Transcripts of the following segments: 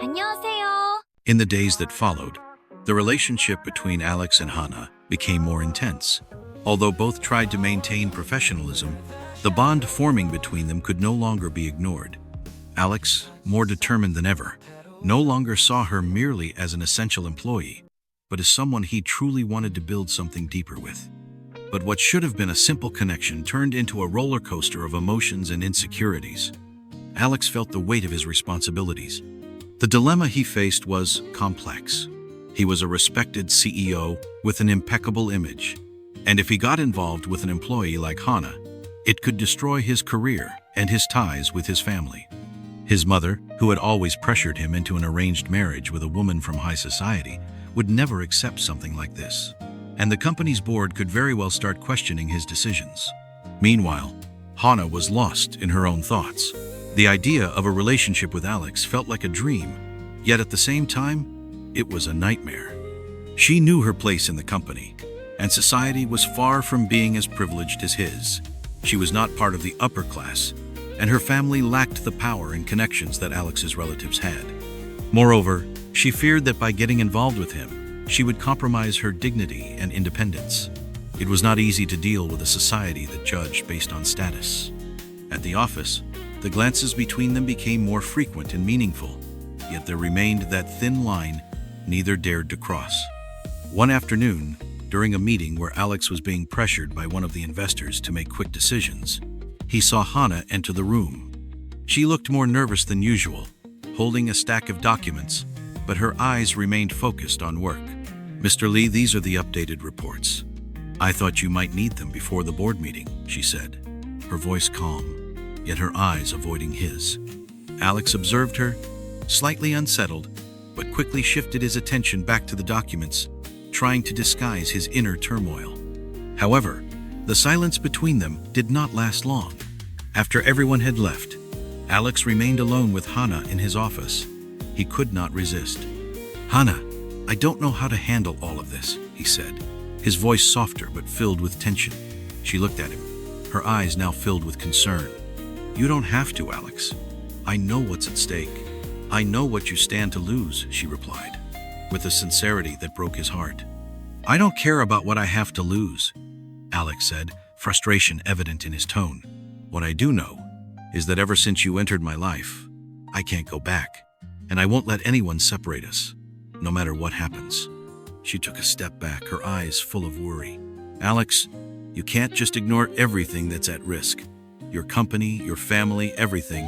안녕하세요. In the days that followed, the relationship between Alex and Hannah became more intense. Although both tried to maintain professionalism, the bond forming between them could no longer be ignored. Alex, more determined than ever, no longer saw her merely as an essential employee, but as someone he truly wanted to build something deeper with. But what should have been a simple connection turned into a roller coaster of emotions and insecurities. Alex felt the weight of his responsibilities. The dilemma he faced was complex. He was a respected CEO with an impeccable image, and if he got involved with an employee like Hannah, it could destroy his career and his ties with his family. His mother, who had always pressured him into an arranged marriage with a woman from high society, would never accept something like this, and the company's board could very well start questioning his decisions. Meanwhile, Hannah was lost in her own thoughts. The idea of a relationship with Alex felt like a dream, yet at the same time, it was a nightmare. She knew her place in the company, and society was far from being as privileged as his. She was not part of the upper class, and her family lacked the power and connections that Alex's relatives had. Moreover, she feared that by getting involved with him, she would compromise her dignity and independence. It was not easy to deal with a society that judged based on status. At the office, the glances between them became more frequent and meaningful, yet there remained that thin line neither dared to cross. One afternoon, during a meeting where Alex was being pressured by one of the investors to make quick decisions, he saw Hannah enter the room. She looked more nervous than usual, holding a stack of documents, but her eyes remained focused on work. "Mr. Lee, these are the updated reports. I thought you might need them before the board meeting," she said, her voice calm, yet her eyes avoiding his. Alex observed her, slightly unsettled, but quickly shifted his attention back to the documents, trying to disguise his inner turmoil. However, the silence between them did not last long. After everyone had left, Alex remained alone with Hannah in his office. He could not resist. "Hannah, I don't know how to handle all of this," he said, his voice softer but filled with tension. She looked at him, her eyes now filled with concern. "You don't have to, Alex. I know what's at stake. I know what you stand to lose," she replied, with a sincerity that broke his heart. "I don't care about what I have to lose," Alex said, frustration evident in his tone. "What I do know is that ever since you entered my life, I can't go back, and I won't let anyone separate us, no matter what happens." She took a step back, her eyes full of worry. "Alex, you can't just ignore everything that's at risk. Your company, your family, everything."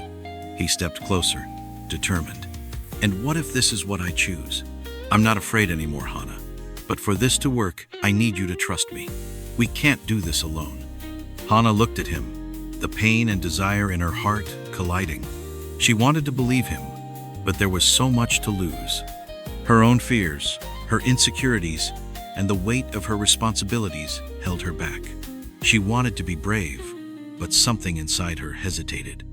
He stepped closer, determined. "And what if this is what I choose? I'm not afraid anymore, Hannah. But for this to work, I need you to trust me. We can't do this alone." Hannah looked at him, the pain and desire in her heart colliding. She wanted to believe him, but there was so much to lose. Her own fears, her insecurities, and the weight of her responsibilities held her back. She wanted to be brave, but something inside her hesitated.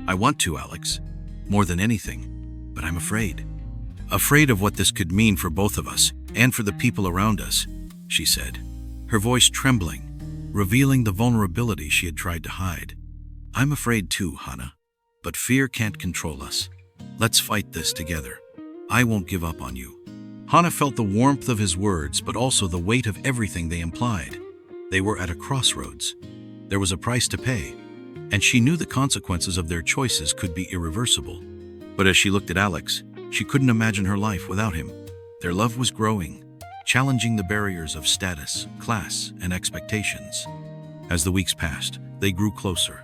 "I want to, Alex, more than anything, but I'm afraid. Afraid of what this could mean for both of us and for the people around us," she said, her voice trembling, revealing the vulnerability she had tried to hide. "I'm afraid too, Hannah, but fear can't control us. Let's fight this together. I won't give up on you." Hannah felt the warmth of his words, but also the weight of everything they implied. They were at a crossroads. There was a price to pay, and she knew the consequences of their choices could be irreversible. But as she looked at Alex, she couldn't imagine her life without him. Their love was growing, challenging the barriers of status, class, and expectations. As the weeks passed, they grew closer.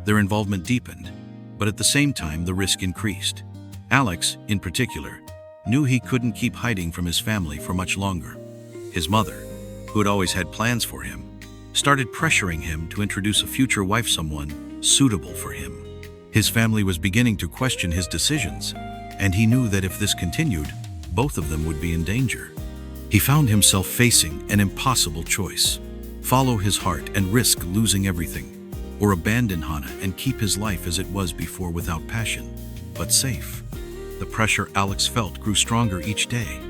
Their involvement deepened, but at the same time the risk increased. Alex, in particular, knew he couldn't keep hiding from his family for much longer. His mother, who had always had plans for him, started pressuring him to introduce a future wife, someone suitable for him. His family was beginning to question his decisions, and he knew that if this continued, both of them would be in danger. He found himself facing an impossible choice: follow his heart and risk losing everything, or abandon Hannah and keep his life as it was before, without passion, but safe. The pressure Alex felt grew stronger each day.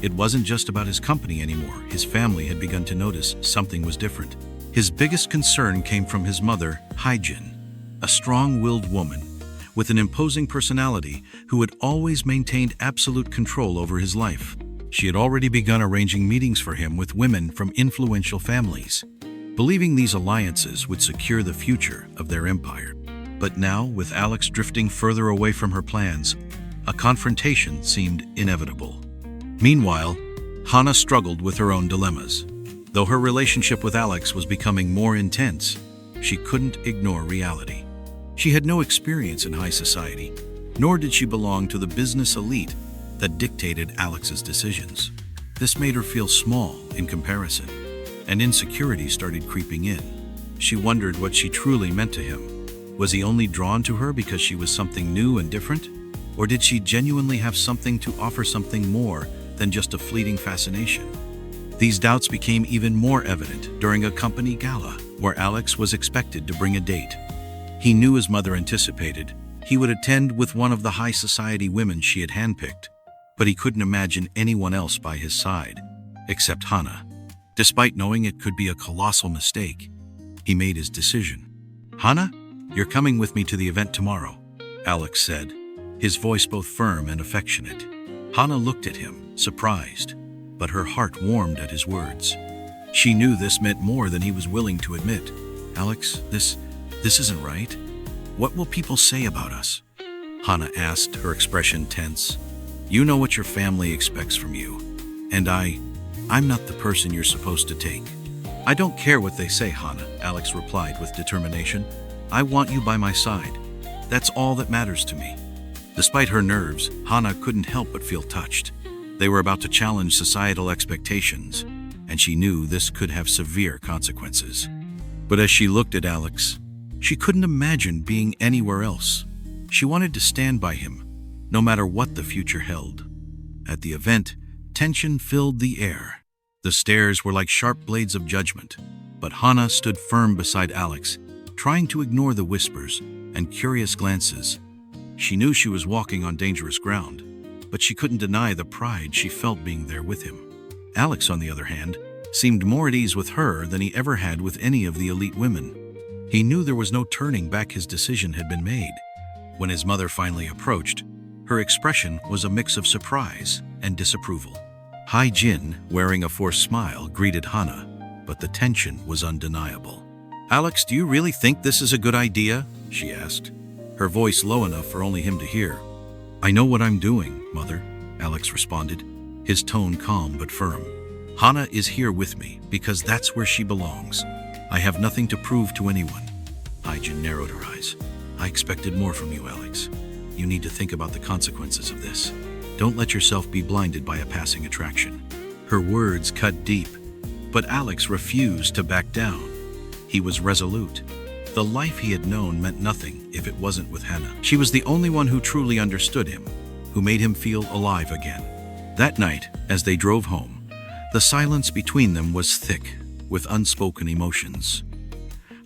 It wasn't just about his company anymore. His family had begun to notice something was different. His biggest concern came from his mother, Hyjin, a strong-willed woman with an imposing personality who had always maintained absolute control over his life. She had already begun arranging meetings for him with women from influential families, believing these alliances would secure the future of their empire. But now, with Alex drifting further away from her plans, a confrontation seemed inevitable. Meanwhile, Hannah struggled with her own dilemmas. Though her relationship with Alex was becoming more intense, she couldn't ignore reality. She had no experience in high society, nor did she belong to the business elite that dictated Alex's decisions. This made her feel small in comparison, and insecurity started creeping in. She wondered what she truly meant to him. Was he only drawn to her because she was something new and different? Or did she genuinely have something to offer, something more than just a fleeting fascination? These doubts became even more evident during a company gala, where Alex was expected to bring a date. He knew his mother anticipated he would attend with one of the high society women she had handpicked, but he couldn't imagine anyone else by his side, except Hannah. Despite knowing it could be a colossal mistake, he made his decision. "Hannah, you're coming with me to the event tomorrow," Alex said, his voice both firm and affectionate. Hannah looked at him, surprised, but her heart warmed at his words. She knew this meant more than he was willing to admit. "Alex, this isn't right. What will people say about us?" Hannah asked, her expression tense. "You know what your family expects from you, and I'm not the person you're supposed to take." "I don't care what they say, Hannah," Alex replied with determination. "I want you by my side. That's all that matters to me." Despite her nerves, Hannah couldn't help but feel touched. They were about to challenge societal expectations, and she knew this could have severe consequences. But as she looked at Alex, she couldn't imagine being anywhere else. She wanted to stand by him, no matter what the future held. At the event, tension filled the air. The stares were like sharp blades of judgment, but Hannah stood firm beside Alex, trying to ignore the whispers and curious glances. She knew she was walking on dangerous ground, but she couldn't deny the pride she felt being there with him. Alex, on the other hand, seemed more at ease with her than he ever had with any of the elite women. He knew there was no turning back. His decision had been made. When his mother finally approached, her expression was a mix of surprise and disapproval. Hai Jin, wearing a forced smile, greeted Hannah, but the tension was undeniable. "Alex, do you really think this is a good idea?" she asked, her voice low enough for only him to hear. "I know what I'm doing, Mother," Alex responded, his tone calm but firm. "Hannah is here with me because that's where she belongs. I have nothing to prove to anyone." Hai-jin narrowed her eyes. "I expected more from you, Alex. You need to think about the consequences of this. Don't let yourself be blinded by a passing attraction." Her words cut deep, but Alex refused to back down. He was resolute. The life he had known meant nothing if it wasn't with Hannah. She was the only one who truly understood him, who made him feel alive again. That night, as they drove home, the silence between them was thick with unspoken emotions.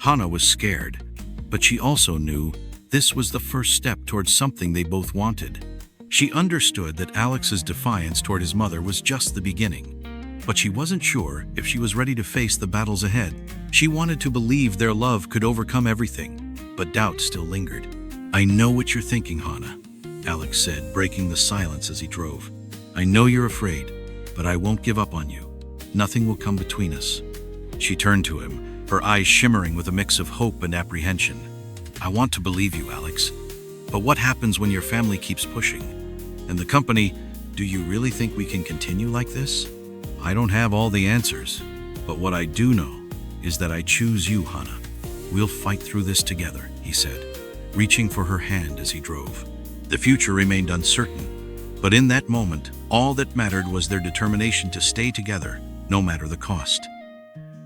Hannah was scared, but she also knew this was the first step towards something they both wanted. She understood that Alex's defiance toward his mother was just the beginning, but she wasn't sure if she was ready to face the battles ahead. She wanted to believe their love could overcome everything, but doubt still lingered. "I know what you're thinking, Hannah," Alex said, breaking the silence as he drove. "I know you're afraid, but I won't give up on you. Nothing will come between us." She turned to him, her eyes shimmering with a mix of hope and apprehension. "I want to believe you, Alex. But what happens when your family keeps pushing? And the company, do you really think we can continue like this? I don't have all the answers, but what I do know is that I choose you, Hannah. We'll fight through this together," he said, reaching for her hand as he drove. The future remained uncertain, but in that moment, all that mattered was their determination to stay together, no matter the cost.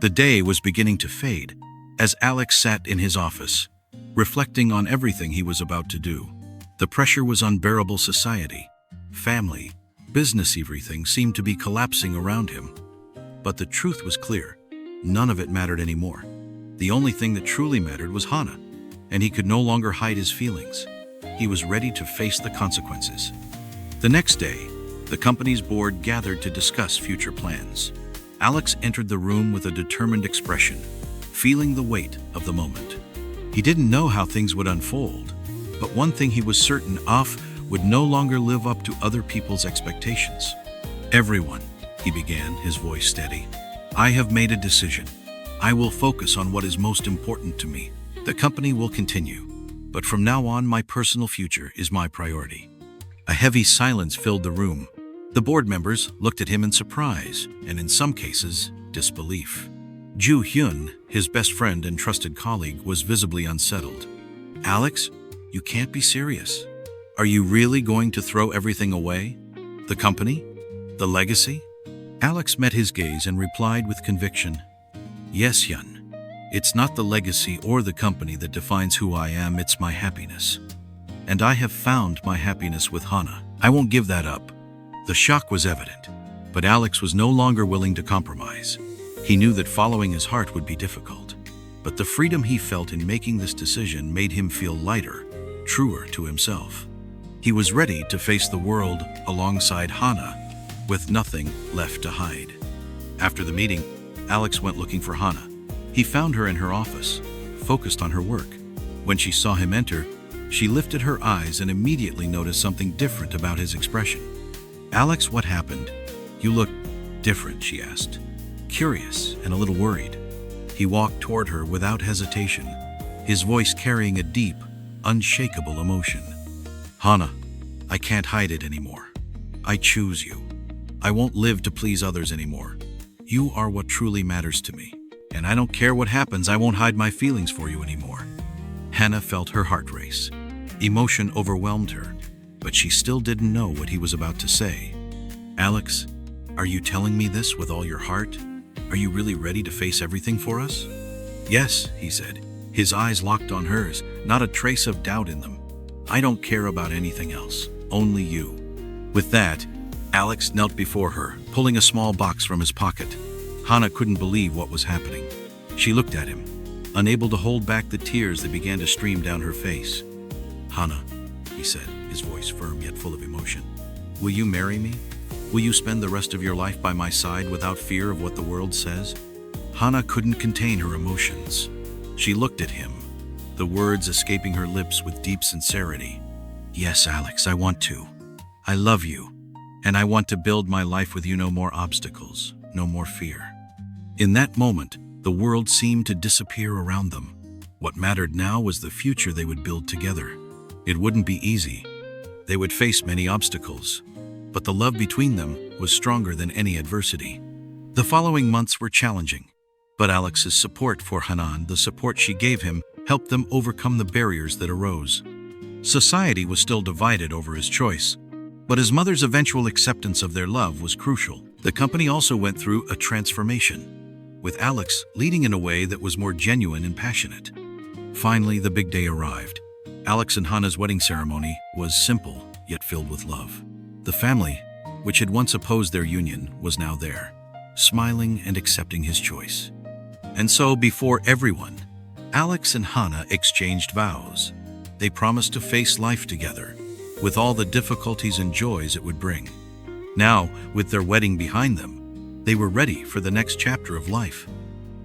The day was beginning to fade as Alex sat in his office, reflecting on everything he was about to do. The pressure was unbearable. Society, family, business, everything seemed to be collapsing around him. But the truth was clear. None of it mattered anymore. The only thing that truly mattered was Hannah, and he could no longer hide his feelings. He was ready to face the consequences. The next day, the company's board gathered to discuss future plans. Alex entered the room with a determined expression, feeling the weight of the moment. He didn't know how things would unfold, But one thing he was certain of would no longer live up to other people's expectations. "Everyone," he began, his voice steady, "I have made a decision. I will focus on what is most important to me. The company will continue, but from now on my personal future is my priority." A heavy silence filled the room. The board members looked at him in surprise, and in some cases, disbelief. Ju Hyun, his best friend and trusted colleague, was visibly unsettled. "Alex, you can't be serious. Are you really going to throw everything away? The company? The legacy?" Alex met his gaze and replied with conviction, "Yes, Hyun. It's not the legacy or the company that defines who I am, it's my happiness. And I have found my happiness with Hana. I won't give that up." The shock was evident, but Alex was no longer willing to compromise. He knew that following his heart would be difficult, but the freedom he felt in making this decision made him feel lighter, truer to himself. He was ready to face the world alongside Hana, with nothing left to hide. After the meeting, Alex went looking for Hana. He found her in her office, focused on her work. When she saw him enter, she lifted her eyes and immediately noticed something different about his expression. "Alex, what happened? You look different," she asked, curious and a little worried. He walked toward her without hesitation, his voice carrying a deep, unshakable emotion. "Hana, I can't hide it anymore. I choose you. I won't live to please others anymore. You are what truly matters to me, and I don't care what happens, I won't hide my feelings for you anymore." Hana felt her heart race. Emotion overwhelmed her, but she still didn't know what he was about to say. "Alex, are you telling me this with all your heart? Are you really ready to face everything for us?" "Yes," he said, his eyes locked on hers, not a trace of doubt in them. "I don't care about anything else, only you." With that, Alex knelt before her, pulling a small box from his pocket. Hana couldn't believe what was happening. She looked at him, unable to hold back the tears that began to stream down her face. "Hana," he said, his voice firm yet full of emotion, "will you marry me? Will you spend the rest of your life by my side without fear of what the world says?" Hana couldn't contain her emotions. She looked at him, the words escaping her lips with deep sincerity. "Yes, Alex, I want to. I love you, and I want to build my life with you. No more obstacles, no more fear." In that moment, the world seemed to disappear around them. What mattered now was the future they would build together. It wouldn't be easy. They would face many obstacles, but the love between them was stronger than any adversity. The following months were challenging, but Alex's support for Hanan, the support she gave him, helped them overcome the barriers that arose. Society was still divided over his choice, but his mother's eventual acceptance of their love was crucial. The company also went through a transformation, with Alex leading in a way that was more genuine and passionate. Finally, the big day arrived. Alex and Hana's wedding ceremony was simple, yet filled with love. The family, which had once opposed their union, was now there, smiling and accepting his choice. And so, before everyone, Alex and Hana exchanged vows. They promised to face life together, with all the difficulties and joys it would bring. Now, with their wedding behind them, they were ready for the next chapter of life.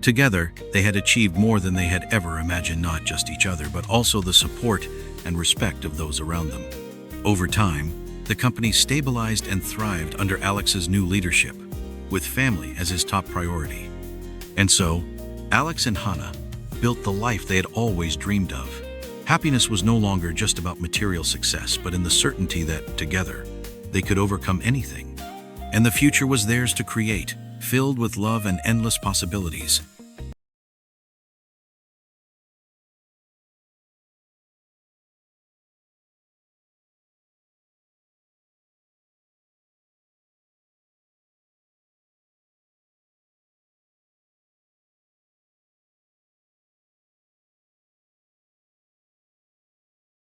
Together, they had achieved more than they had ever imagined, not just each other, but also the support and respect of those around them. Over time, the company stabilized and thrived under Alex's new leadership, with family as his top priority. And so, Alex and Hana built the life they had always dreamed of. Happiness was no longer just about material success, but in the certainty that, together, they could overcome anything. And the future was theirs to create, filled with love and endless possibilities.